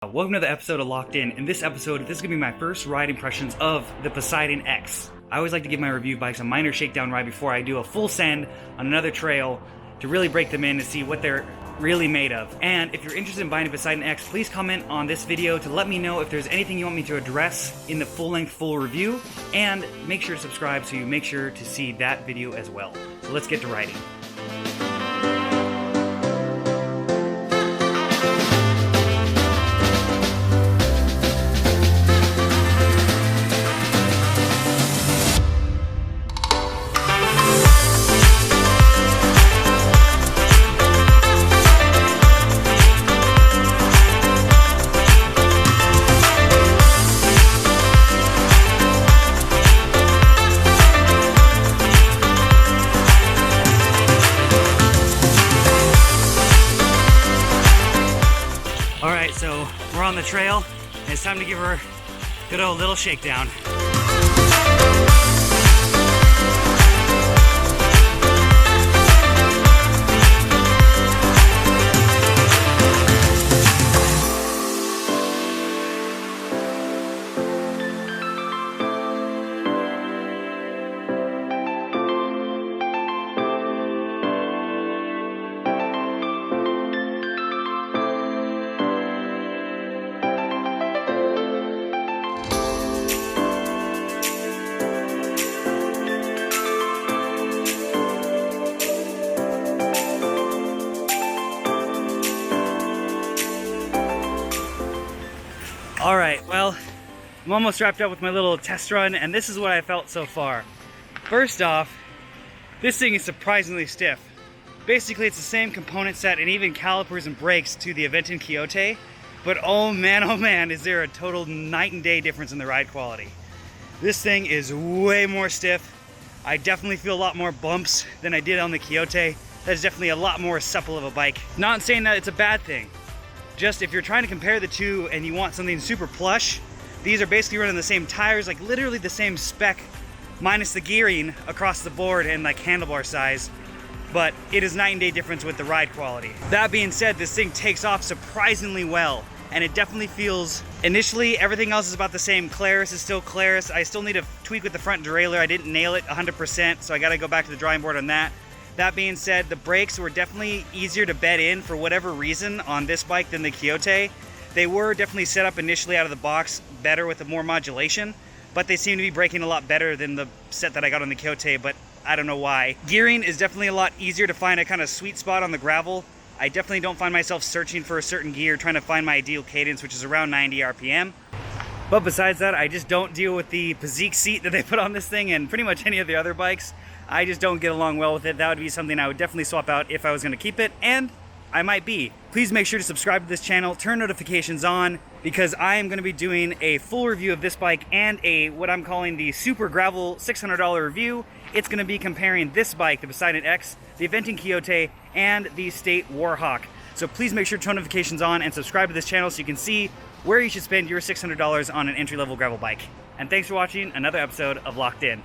Welcome to the episode of Locked In. In this episode, this is going to be my first ride impressions of the Poseidon X. I always like to give my review bikes a minor shakedown ride before I do a full send on another trail to really break them in and see what they're really made of. And if you're interested in buying a Poseidon X, please comment on this video to let me know if there's anything you want me to address in the full-length full review, and make sure to subscribe so you make sure to see that video as well. So let's get to riding. Alright, so we're on the trail, and it's time to give her a good old little shakedown. Alright, well, I'm almost wrapped up with my little test run, and this is what I felt so far. First off, this thing is surprisingly stiff. Basically, it's the same component set and even calipers and brakes to the Aventon Quixote, but oh man, is there a total night and day difference in the ride quality. This thing is way more stiff. I definitely feel a lot more bumps than I did on the Quixote. That's definitely a lot more supple of a bike. Not saying that it's a bad thing. Just if you're trying to compare the two and you want something super plush, these are basically running the same tires, like literally the same spec, minus the gearing across the board and like handlebar size, but it is night and day difference with the ride quality. That being said, this thing takes off surprisingly well, and it definitely feels, initially everything else is about the same. Clarus is still Clarus. I still need to tweak with the front derailleur. I didn't nail it 100%, so I gotta go back to the drawing board on that. That being said, the brakes were definitely easier to bed in for whatever reason on this bike than the Quixote. They were definitely set up initially out of the box better with more modulation, but they seem to be braking a lot better than the set that I got on the Quixote, but I don't know why. Gearing is definitely a lot easier to find a kind of sweet spot on the gravel. I definitely don't find myself searching for a certain gear, trying to find my ideal cadence, which is around 90 RPM. But besides that, I just don't deal with the physique seat that they put on this thing and pretty much any of the other bikes. I just don't get along well with it. That would be something I would definitely swap out if I was going to keep it, and I might be. Please make sure to subscribe to this channel, turn notifications on, because I am going to be doing a full review of this bike and what I'm calling the Super Gravel $600 review. It's going to be comparing this bike, the Poseidon X, the Aventon Quixote, and the State Warhawk. So please make sure to turn notifications on and subscribe to this channel so you can see where you should spend your $600 on an entry-level gravel bike. And thanks for watching another episode of Locked In.